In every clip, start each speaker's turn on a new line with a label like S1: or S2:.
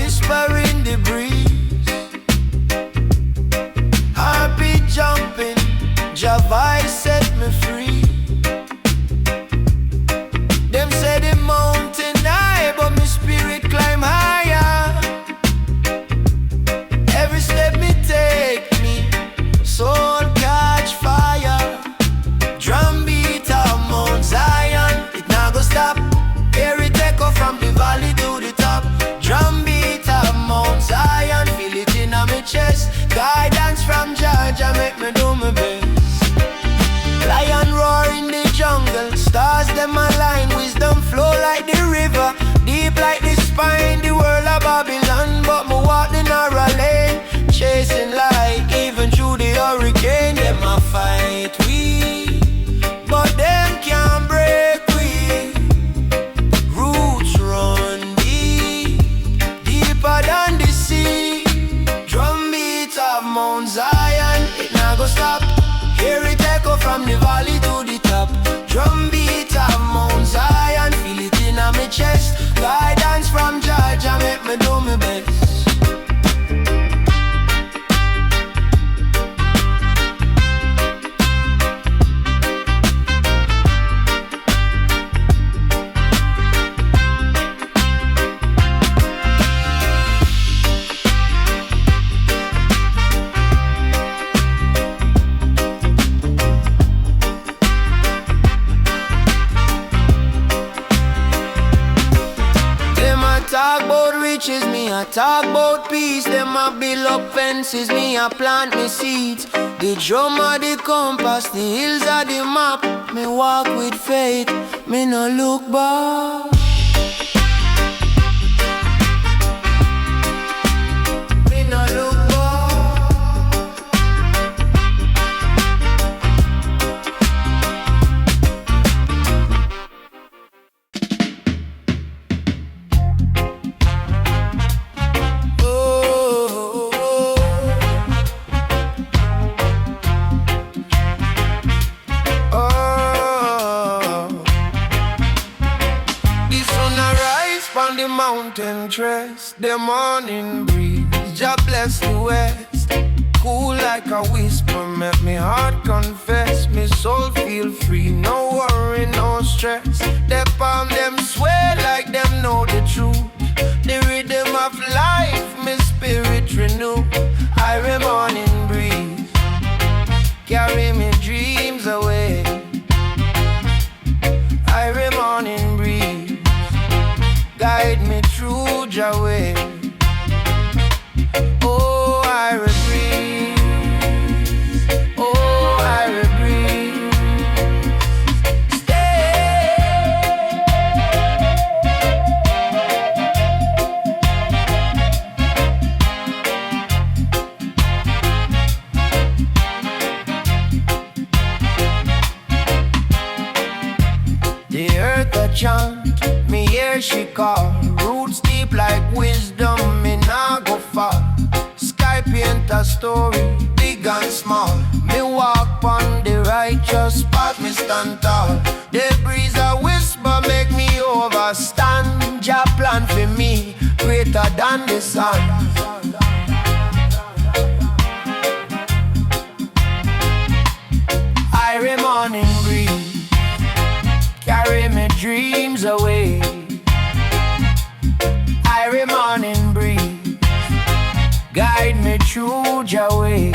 S1: whisper in the breeze. Heartbeat jumping, Jah voice set me free. Them say the mountain high, but my spirit climb higher. Every step me take, me soul catch fire. Drumbeat of Mount Zion, it now go stop. Hear it echo from the valley to the top. Drumbeat of Mount Zion, feel it in my chest. Guidance from Georgia make me do my best. Lion roar in the jungle, stars them align. Wisdom flow like the river, deep like the spine. The world of Babylon, but me walk the narrow lane. Chasing light, even through the hurricane. Them a fight we, but them can't break we. Roots run deep, deeper than the sea. Drumbeat of Mount Zion, it now go stop. Hear it echo from the valley to the top. Drumbeat of Mount Zion, feel it in my chest. Guidance from Georgia make me do my best. Talk about riches, me I talk about peace. Them a build up fences, me I plant me seeds. The drum of the compass, the hills of the map. Me walk with faith, me no look back. Me no look back. Mountain crest, the morning breeze, Jah bless the west. Cool like a whisper, make me heart confess. Me soul feel free, no worry, no stress. The palm them sway like them know the truth. The rhythm of life, me spirit renew. Irie morning breeze, carry me dreams away. Irie morning breeze, guide me through Jah way. Oh, Irie breeze, oh, Irie breeze, stay. The earth a chant, me hear she call. Roots deep like wisdom, me nah go far. Sky paint a story, big and small. Me walk on the righteous path, me stand tall. The breeze a whisper, make me overstand. Jah plan for me, greater than the sun. Irie morning breeze, carry me dreams away. Irie morning breeze, guide me through Jah way.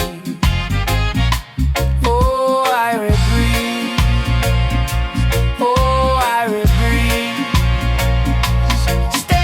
S1: Oh, Irie breeze, oh, Irie breeze, stay.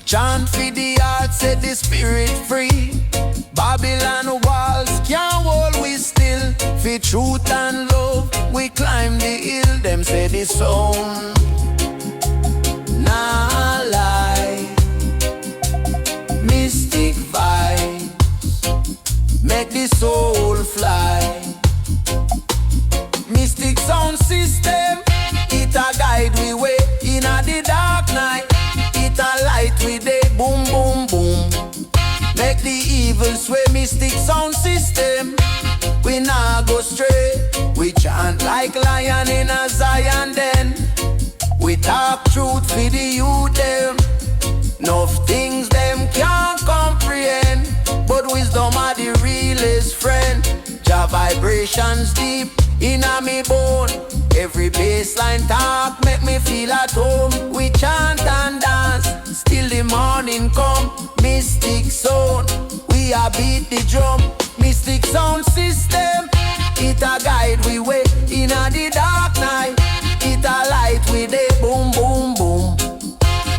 S1: Chant for the heart, set the spirit free. Babylon walls can't hold we still. For truth and love, we climb the hill. Them say the sound nah like lion in a Zion den. We talk truth for the youth them. Enough things them can't comprehend, but wisdom are the realest friend. Jah vibrations deep in a me bone. Every bassline talk make me feel at home. We chant and dance, still the morning come. Mystic sound, we a beat the drum. Mystic sound system, it a guide we way in a the dark night. It a light with a boom boom boom.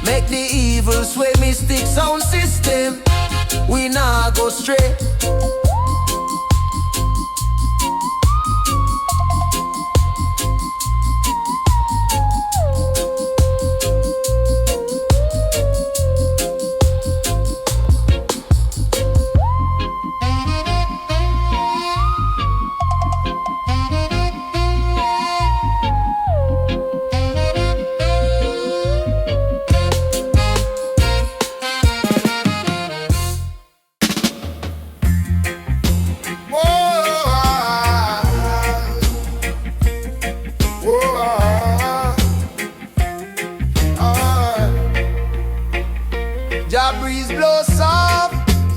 S1: Make the evil sway. Mystic sound system, we nah go straight. Breeze blow soft,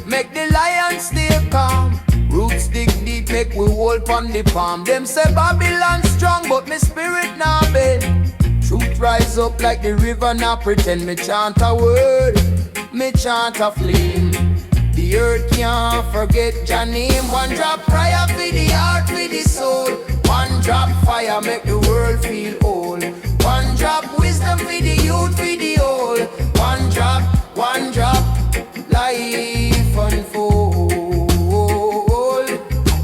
S1: make the lion stay calm. Roots dig deep, make we hold on the palm. Them say Babylon strong, but me spirit now bend. Truth rise up like the river, now pretend me chant a word, me chant a flame. The earth can't forget your name. One drop prayer for the heart, for the soul. One drop fire, make the world feel whole. One drop wisdom for the youth, for the old. One drop, life unfold.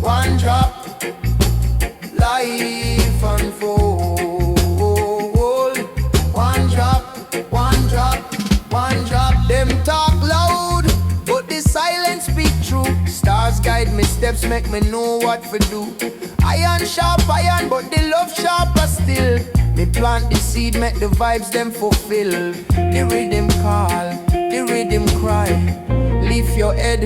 S1: One drop, life unfold. One drop, them talk loud, but the silence speak true. Stars guide me steps, make me know what to do. Iron sharp iron, but the love sharper still. Me plant the seed, make the vibes them fulfill. The rhythm call, the rhythm cry. Lift your head,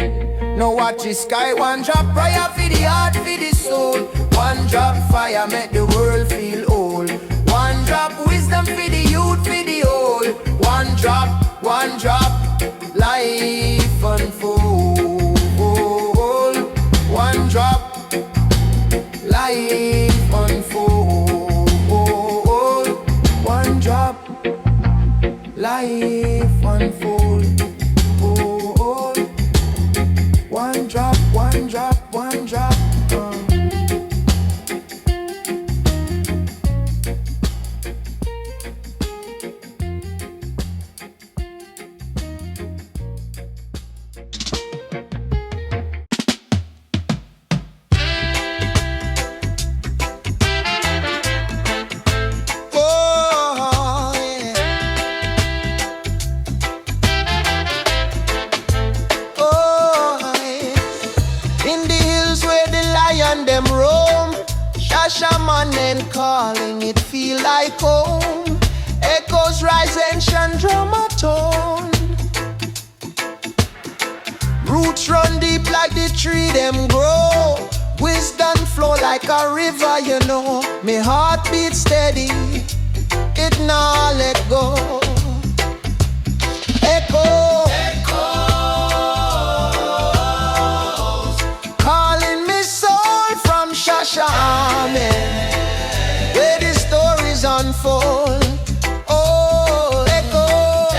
S1: now watch the sky. One drop prayer for the heart, for the soul. One drop fire, make the world feel whole. One drop wisdom for the youth, for the old. One drop, life unfold. One drop, life unfold. One drop, life unfold. One drop, one drop, one drop.
S2: Shashamane calling, it feel like home. Echoes rise and chant drama tone. Roots run deep like the tree them grow. Wisdom flow like a river, you know. Me heart beat steady, it nah let go. Echo, calling me soul from Shashamane, where the stories unfold. Oh, echoes,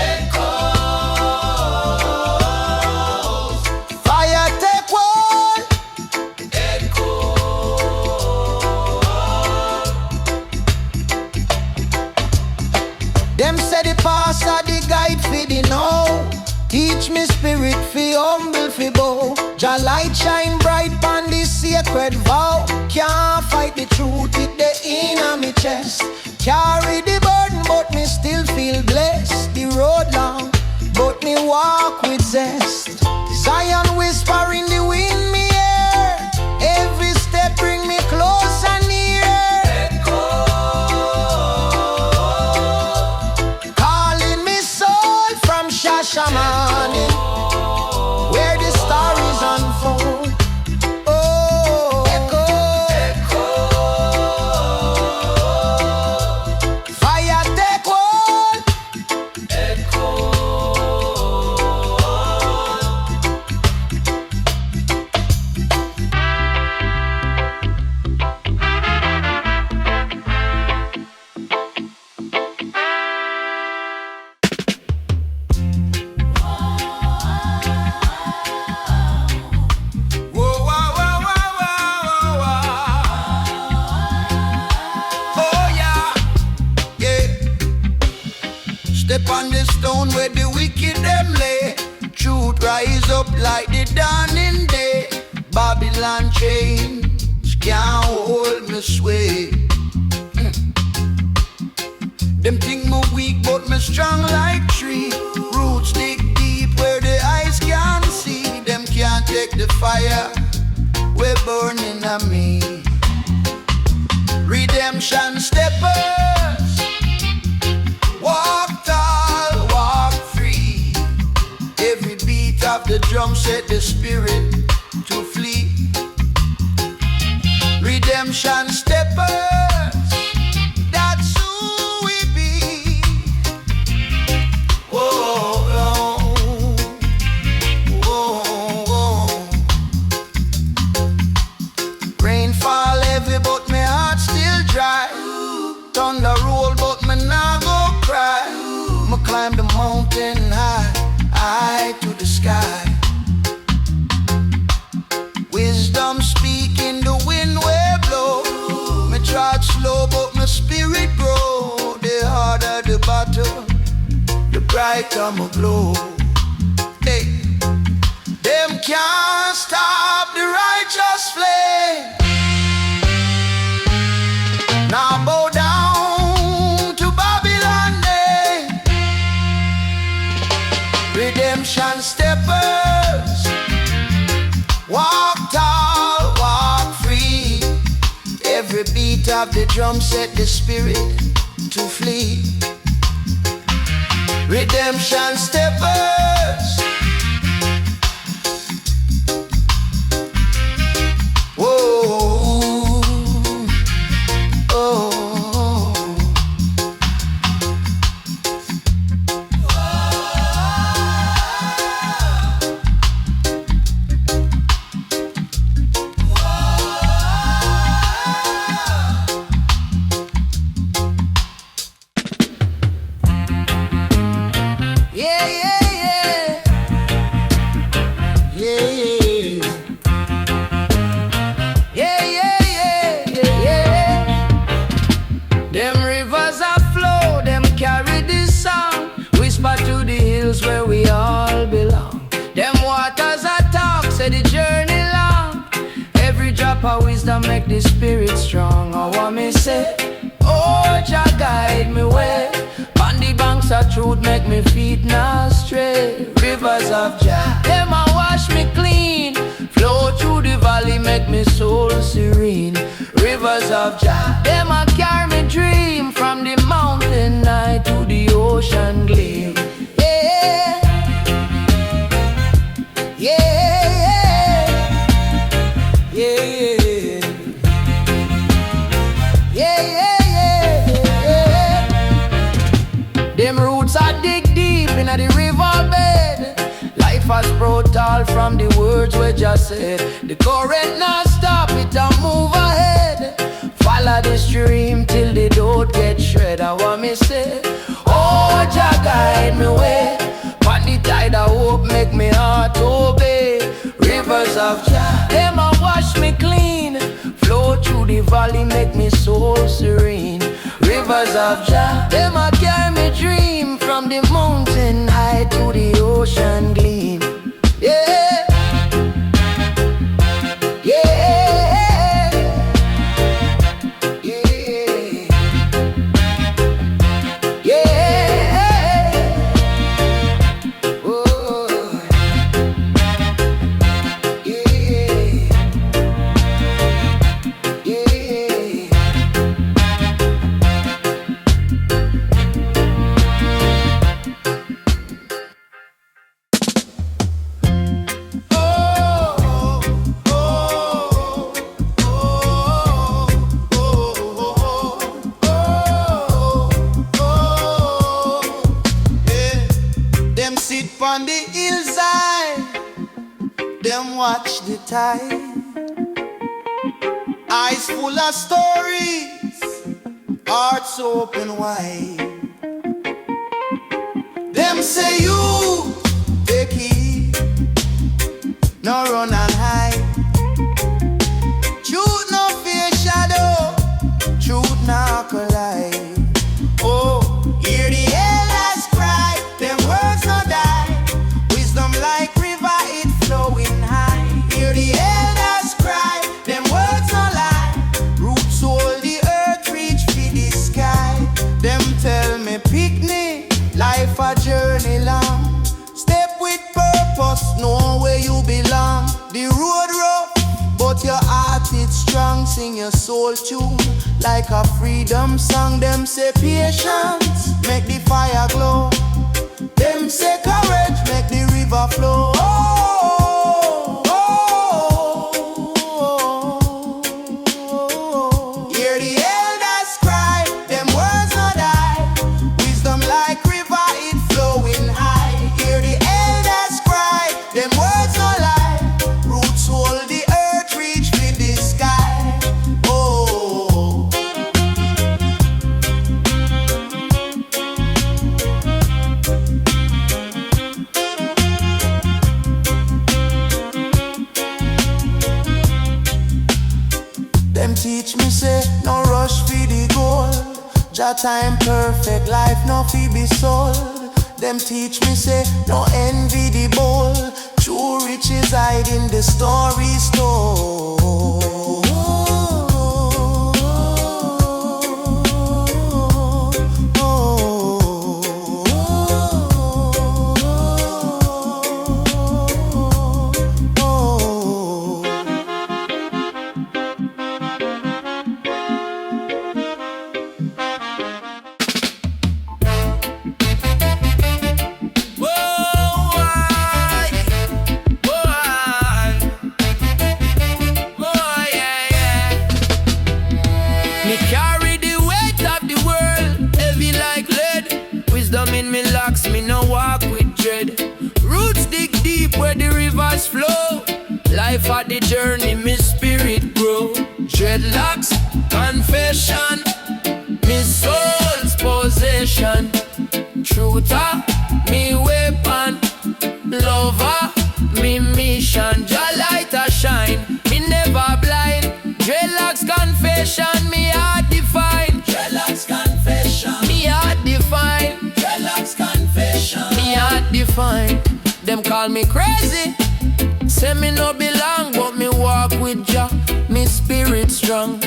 S2: fire take one. Them say the past are the guide for the now. Teach me spirit fi humble fi bow. Jah light shine bright pon the sacred vow. Can't fight the truth, it the inna me chest. Carry the burden but me still feel blessed. The road long but me walk with zest. Zion whisper in the wind me hear. Every step bring me closer near. Calling me soul from Shashamane, where the stories unfold. Oh, echo,
S1: the stone where the wicked them lay. Truth rise up like the dawning day. Babylon chains can't hold me sway. Them think me weak but me strong like tree. Roots dig deep where the eyes can't see. Them can't take the fire we're burning on me. Redemption steppers, walk tall, walk free. Every beat of the drum set the spirit to flee. Redemption steppers, that's who we be. Whoa, whoa, whoa, whoa. Rainfall heavy but my heart still dry. Thunder roll but me nah go cry. Me climb the mountain high, high to the sky. Wisdom speak in the wind where blow. Me trot slow but my spirit grow. The harder the battle, the brighter my glow. Hey, them can't stop the righteous flame. Now bow down to Babylon name. Redemption steppers, walk tall, walk free. Every beat of the drum set the spirit to flee. Redemption steppers, whoa, oh. Yeah, yeah, yeah. Yeah, yeah. Yeah, yeah, yeah, yeah, yeah. Them rivers that flow, them carry this song. Whisper to the hills where we all belong. Them waters that talk, say the journey long. Every drop of wisdom make the spirit strong. I want me say, oh, Jah guide me way. On the banks of truth make me feet not stray. Rivers of Jah, them a wash me clean. Flow through the valley make me soul serene. Rivers of Jah, them a carry me dream. From the mountain high to the ocean gleam. Yeah, yeah, yeah, yeah, yeah, yeah, yeah. Them roots are dig deep in the riverbed. Life has brutal from the words we just said. The current not stop, it a move ahead. Follow the stream till the dot get shred. I want me say, oh, Jah guide me way. On the tide of hope make me heart obey. Rivers of Jah, them a wash me clean. Flow through the valley make me soul serene. Rivers of Jah, them a carry me dream. From the mountain high to the ocean gleam. Yeah, yeah, yeah, yeah. Oh, yeah, yeah. Them sit on the hillside, them watch the tide. Eyes full of stories, hearts open wide. Them say you take it, no run and hide. Truth no fear shadow, truth now collide. Oh, hear the elders cry. sing your soul tune like a freedom song. Them say patience make the fire glow. Them say courage make the river flow. Hear the elders cry, them words no die. Wisdom like river, it flowing high. Hear the elders cry, them words no lie. Roots hold the earth, reach with the sky. Oh. Them teach me say, no rush for the gold. Jah time perfect, life no fi be sold. Them teach me say, no envy the bowl. True riches hide in the stories told. Me carry the weight of the world, heavy like lead. Wisdom in me locks, me no walk with dread. Roots dig deep where the rivers flow. Life of the journey, me spirit grow. Dreadlocks confession, me soul's possession. Truth me weapon, lover me mission. Jah light a shine, me never blind. Dreadlocks confession, me heart define. Dreadlocks confession, me heart define. Dreadlocks confession, me heart define. Them call me crazy, say me no belong, but me walk with Jah, me spirit strong.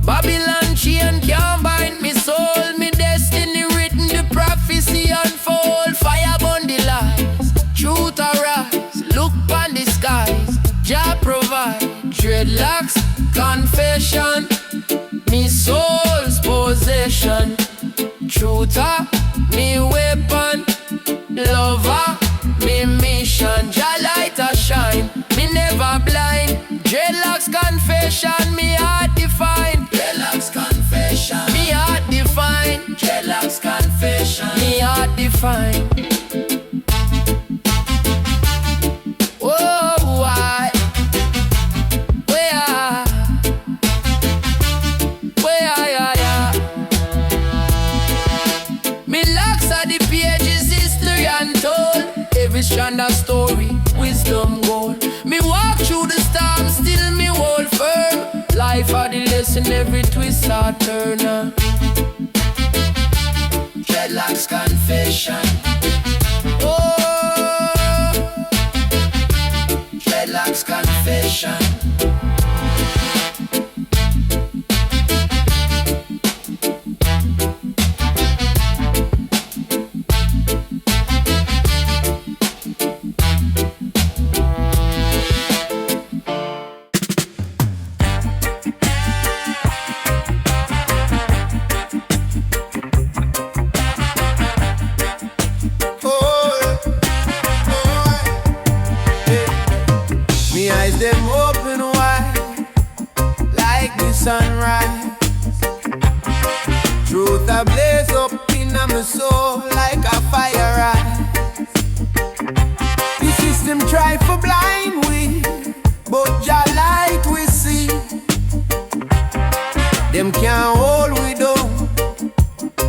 S1: Babylon chain can't bind me soul, me destiny written, the prophecy unfold. Fire burn the lies, truth arise, look on the skies. Jah provide. Dreadlocks confession, me soul's possession. Truth me weapon, lover me mission. Jah light a shine, me never blind. Dreadlocks confession, me heart define. Dreadlocks confession, me heart define. Dreadlocks confession, me heart define. Oh, why? Me locks are the pages, history untold. Every strand of story, wisdom gold. Me walk through the storm, still me hold firm. Life are the lesson, every twist or turn. Dreadlocks confession. Oh, Dreadlocks confession. Them open wide like the sunrise. Truth a blaze up in my soul like a fire rise. The system try for blind we, but Jah light we see. Them can't hold we down,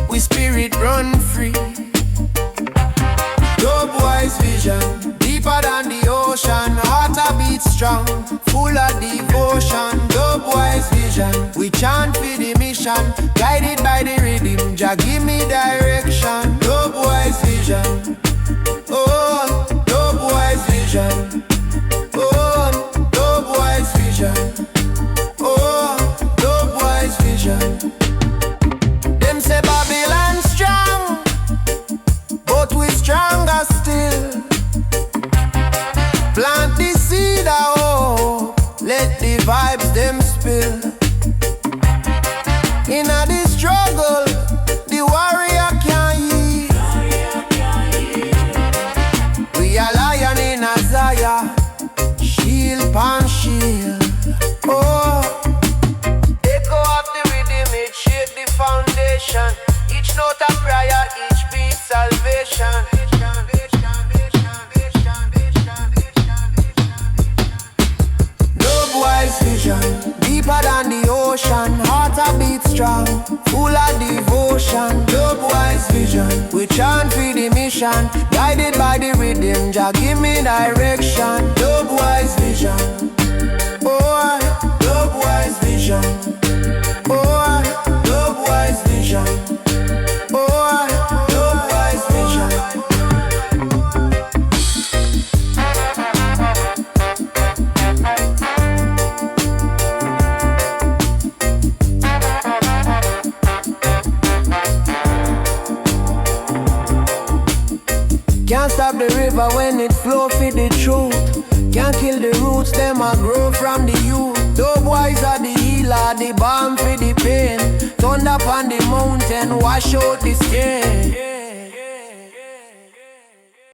S1: we spirit run free. Dubwise Vision, deeper than the ocean. Heart a beat strong, full of devotion. Dubwise Vision, we chant for the mission. Guided by the rhythm, Jah give me direction. Dubwise Vision, oh, Dubwise Vision. Oh, Dubwise Vision. Oh, Dubwise Vision. Them say Babylon strong, but we stronger still. Plant the seed of hope, let the vibes them spill.
S2: direction. We chant for the mission, guided by the rhythm. Jah give me direction. Dubwise Vision. Oh, Dubwise Vision. Oh, Dubwise Vision. Oh, Dubwise Vision. Can't stop the river when it flow for the truth. Can't kill the roots, them a grow from the youth. Dubwise are the healer, the balm for the pain. Thunder upon the mountain, wash out the skin.